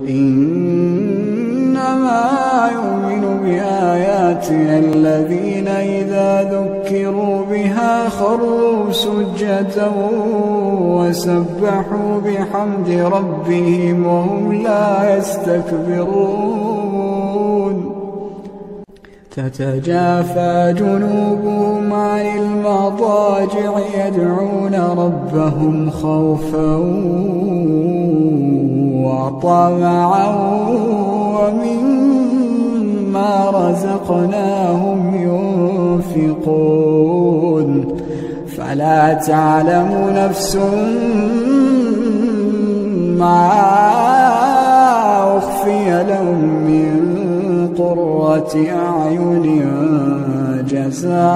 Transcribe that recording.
إنما يؤمن بآياتنا الذين إذا ذكروا بها خروا سجدا وسبحوا بحمد ربهم وهم لا يستكبرون تتجافى جنوبهم عن المضاجع يدعون ربهم خوفا وطمعا ومما رزقناهم ينفقون فلا تعلم نفس ما أخفي لهم من قرة أعين جزاء